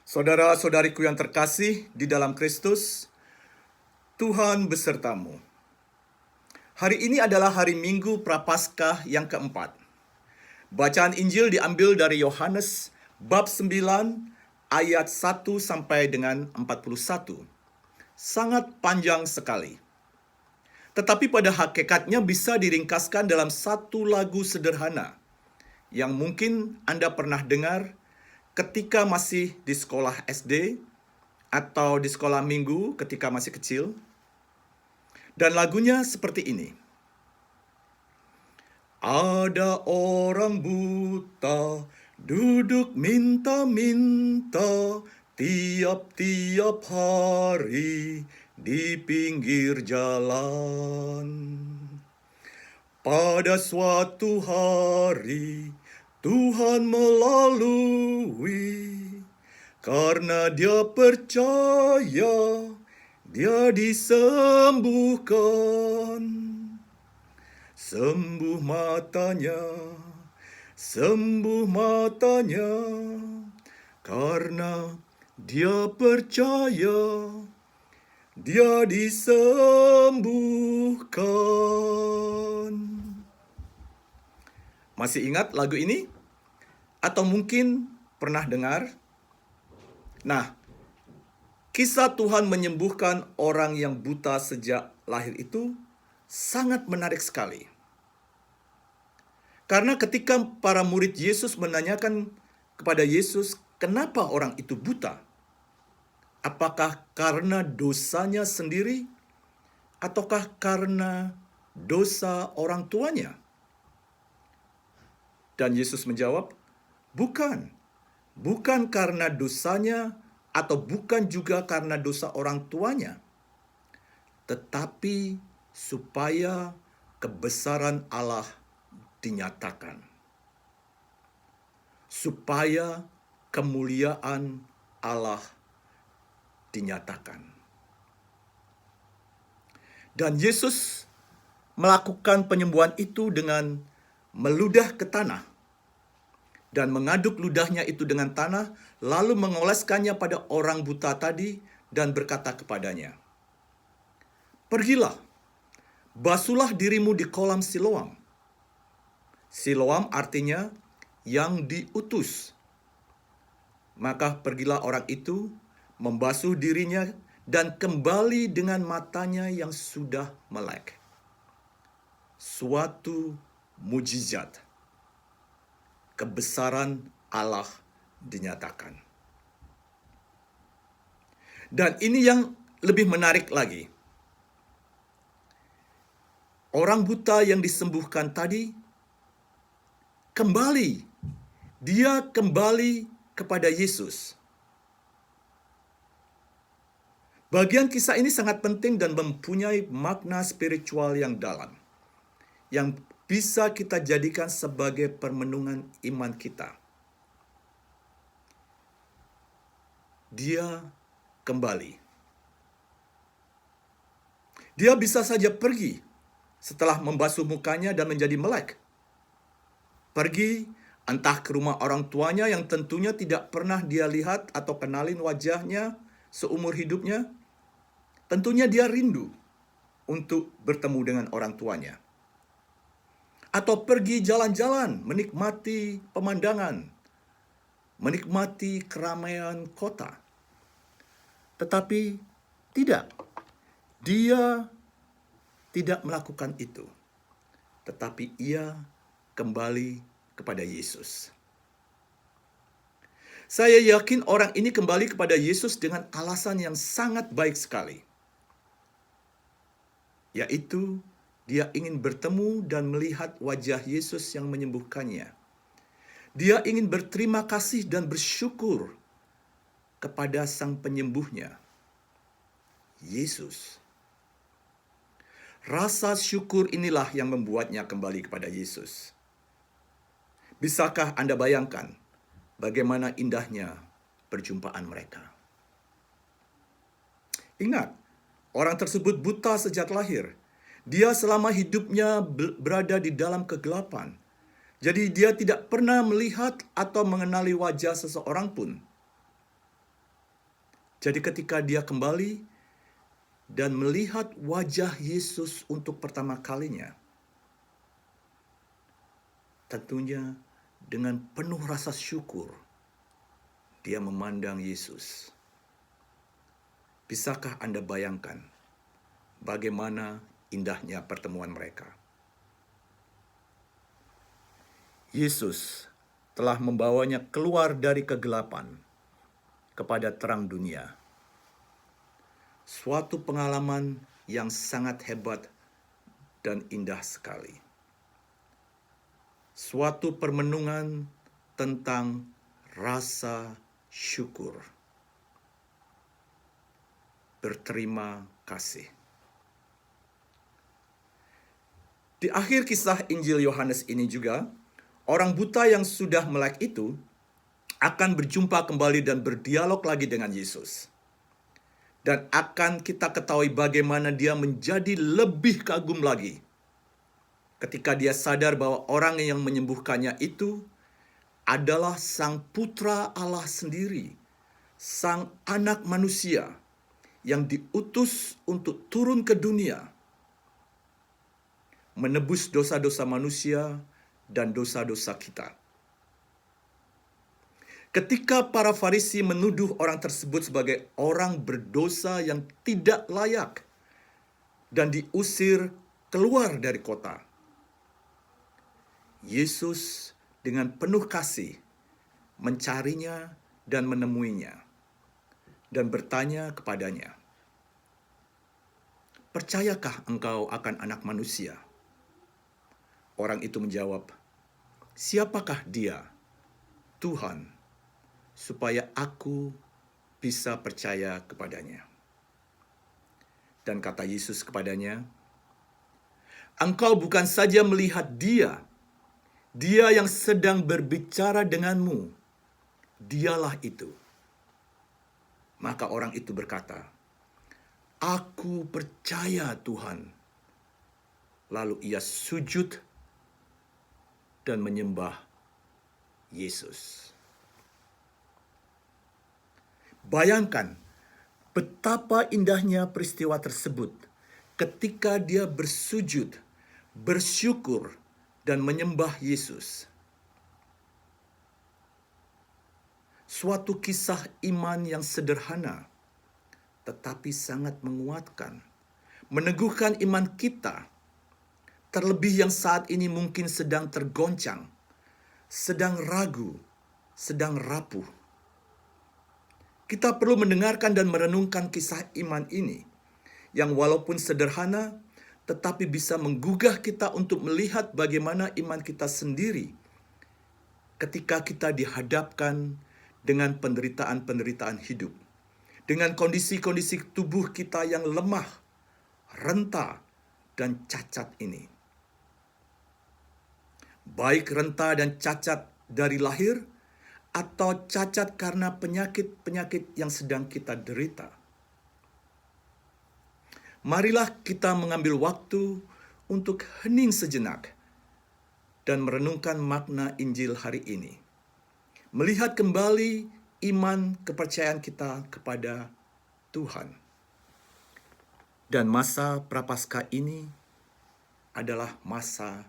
Saudara-saudariku yang terkasih di dalam Kristus, Tuhan besertamu. Hari ini adalah hari Minggu Prapaskah yang keempat. Bacaan Injil diambil dari Yohanes bab 9 ayat 1 sampai dengan 41. Sangat panjang sekali. Tetapi pada hakikatnya bisa diringkaskan dalam satu lagu sederhana yang mungkin Anda pernah dengar ketika masih di sekolah SD atau di sekolah minggu ketika masih kecil. Dan lagunya seperti ini. Ada orang buta duduk minta-minta tiap-tiap hari di pinggir jalan. Pada suatu hari Tuhan melalui, karena dia percaya dia disembuhkan. Sembuh matanya, karena dia percaya dia disembuhkan. Masih ingat lagu ini? Atau mungkin pernah dengar? Nah, kisah Tuhan menyembuhkan orang yang buta sejak lahir itu sangat menarik sekali. Karena ketika para murid Yesus menanyakan kepada Yesus, kenapa orang itu buta? Apakah karena dosanya sendiri? Ataukah karena dosa orang tuanya? Dan Yesus menjawab, bukan karena dosanya atau bukan juga karena dosa orang tuanya, tetapi supaya kebesaran Allah dinyatakan. Supaya kemuliaan Allah dinyatakan. Dan Yesus melakukan penyembuhan itu dengan meludah ke tanah dan mengaduk ludahnya itu dengan tanah, lalu mengoleskannya pada orang buta tadi dan berkata kepadanya, "Pergilah, basuhlah dirimu di kolam Siloam." Siloam artinya yang diutus. Maka pergilah orang itu, membasuh dirinya, dan kembali dengan matanya yang sudah melek. Suatu mujizat. Kebesaran Allah dinyatakan. Dan ini yang lebih menarik lagi. Orang buta yang disembuhkan tadi kembali. Dia kembali kepada Yesus. Bagian kisah ini sangat penting dan mempunyai makna spiritual yang dalam, yang bisa kita jadikan sebagai permenungan iman kita. Dia kembali. Dia bisa saja pergi setelah membasuh mukanya dan menjadi melek. Pergi entah ke rumah orang tuanya yang tentunya tidak pernah dia lihat atau kenalin wajahnya seumur hidupnya. Tentunya dia rindu untuk bertemu dengan orang tuanya. Atau pergi jalan-jalan, menikmati pemandangan, menikmati keramaian kota. Tetapi tidak, dia tidak melakukan itu. Tetapi ia kembali kepada Yesus. Saya yakin orang ini kembali kepada Yesus dengan alasan yang sangat baik sekali. Yaitu, dia ingin bertemu dan melihat wajah Yesus yang menyembuhkannya. Dia ingin berterima kasih dan bersyukur kepada Sang Penyembuhnya, Yesus. Rasa syukur inilah yang membuatnya kembali kepada Yesus. Bisakah Anda bayangkan bagaimana indahnya perjumpaan mereka? Ingat, orang tersebut buta sejak lahir. Dia selama hidupnya berada di dalam kegelapan. Jadi dia tidak pernah melihat atau mengenali wajah seseorang pun. Jadi ketika dia kembali dan melihat wajah Yesus untuk pertama kalinya, tentunya dengan penuh rasa syukur, dia memandang Yesus. Bisakah Anda bayangkan bagaimana indahnya pertemuan mereka? Yesus telah membawanya keluar dari kegelapan kepada terang dunia. Suatu pengalaman yang sangat hebat dan indah sekali. Suatu permenungan tentang rasa syukur. Berterima kasih. Di akhir kisah Injil Yohanes ini juga, orang buta yang sudah melek itu akan berjumpa kembali dan berdialog lagi dengan Yesus. Dan akan kita ketahui bagaimana dia menjadi lebih kagum lagi ketika dia sadar bahwa orang yang menyembuhkannya itu adalah Sang Putra Allah sendiri, Sang Anak Manusia yang diutus untuk turun ke dunia, menebus dosa-dosa manusia dan dosa-dosa kita. Ketika para Farisi menuduh orang tersebut sebagai orang berdosa yang tidak layak dan diusir keluar dari kota, Yesus dengan penuh kasih mencarinya dan menemuinya dan bertanya kepadanya, "Percayakah engkau akan Anak Manusia?" Orang itu menjawab, "Siapakah dia, Tuhan, supaya aku bisa percaya kepadanya?" Dan kata Yesus kepadanya, "Engkau bukan saja melihat dia yang sedang berbicara denganmu, dialah itu." Maka orang itu berkata, "Aku percaya Tuhan." Lalu ia sujud dan menyembah Yesus. Bayangkan betapa indahnya peristiwa tersebut ketika dia bersujud, bersyukur, dan menyembah Yesus. Suatu kisah iman yang sederhana, tetapi sangat menguatkan, meneguhkan iman kita, terlebih yang saat ini mungkin sedang tergoncang, sedang ragu, sedang rapuh. Kita perlu mendengarkan dan merenungkan kisah iman ini, yang walaupun sederhana, tetapi bisa menggugah kita untuk melihat bagaimana iman kita sendiri ketika kita dihadapkan dengan penderitaan-penderitaan hidup, dengan kondisi-kondisi tubuh kita yang lemah, renta, dan cacat ini. Baik renta dan cacat dari lahir, atau cacat karena penyakit-penyakit yang sedang kita derita. Marilah kita mengambil waktu untuk hening sejenak dan merenungkan makna Injil hari ini. Melihat kembali iman kepercayaan kita kepada Tuhan. Dan masa Prapaskah ini adalah masa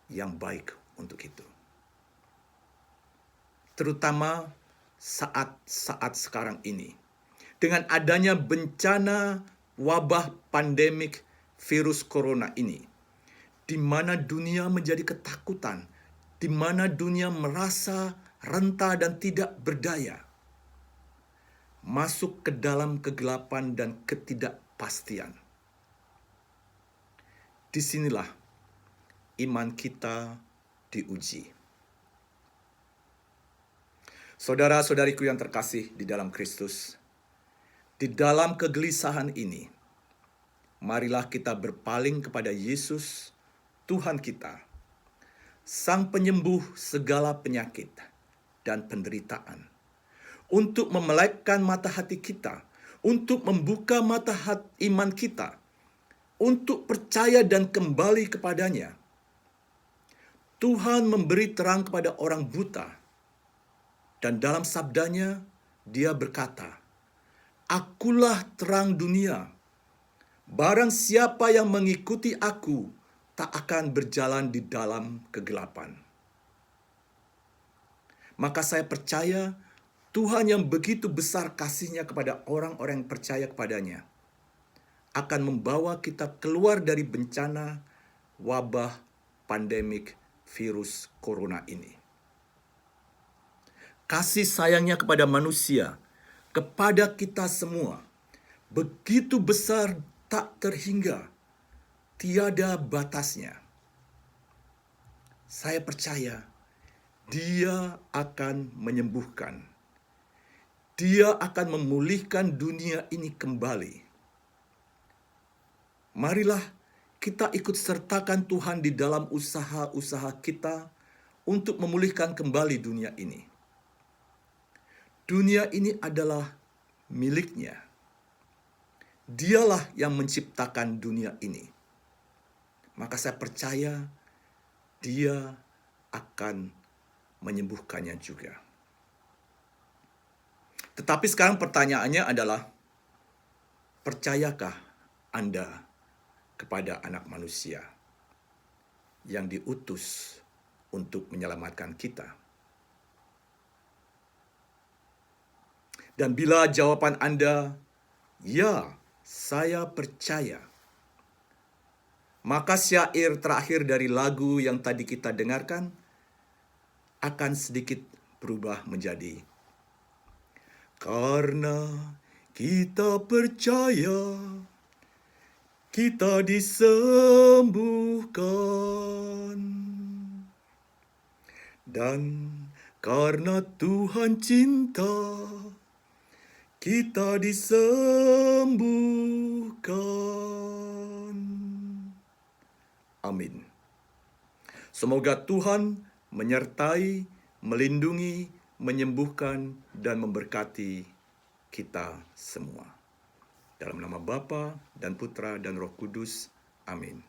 yang baik untuk itu. Terutama saat-saat sekarang ini. Dengan adanya bencana wabah pandemik virus corona ini, di mana dunia menjadi ketakutan, di mana dunia merasa renta dan tidak berdaya, masuk ke dalam kegelapan dan ketidakpastian. Disinilah iman kita diuji. Saudara-saudariku yang terkasih di dalam Kristus, di dalam kegelisahan ini, marilah kita berpaling kepada Yesus, Tuhan kita, Sang Penyembuh segala penyakit dan penderitaan, untuk memelekkan mata hati kita, untuk membuka mata hati iman kita, untuk percaya dan kembali kepadanya. Tuhan memberi terang kepada orang buta, dan dalam sabdanya dia berkata, Akulah terang dunia. Barang siapa yang mengikuti aku, tak akan berjalan di dalam kegelapan. Maka saya percaya Tuhan yang begitu besar kasih-Nya kepada orang-orang yang percaya kepadanya akan membawa kita keluar dari bencana wabah pandemik virus corona ini. Kasih sayang-Nya kepada manusia, kepada kita semua, begitu besar tak terhingga, tiada batasnya. Saya percaya Dia akan menyembuhkan. Dia akan memulihkan dunia ini kembali. Marilah kita ikut sertakan Tuhan di dalam usaha-usaha kita untuk memulihkan kembali dunia ini. Dunia ini adalah milik-Nya. Dialah yang menciptakan dunia ini. Maka saya percaya Dia akan menyembuhkannya juga. Tetapi sekarang pertanyaannya adalah, percayakah Anda kepada Anak Manusia yang diutus untuk menyelamatkan kita? Dan bila jawaban Anda, ya, saya percaya, maka syair terakhir dari lagu yang tadi kita dengarkan akan sedikit berubah menjadi, karena kita percaya, kita disembuhkan. Dan karena Tuhan cinta, kita disembuhkan. Amin. Semoga Tuhan menyertai, melindungi, menyembuhkan, dan memberkati kita semua. Dalam nama Bapa dan Putra dan Roh Kudus. Amin.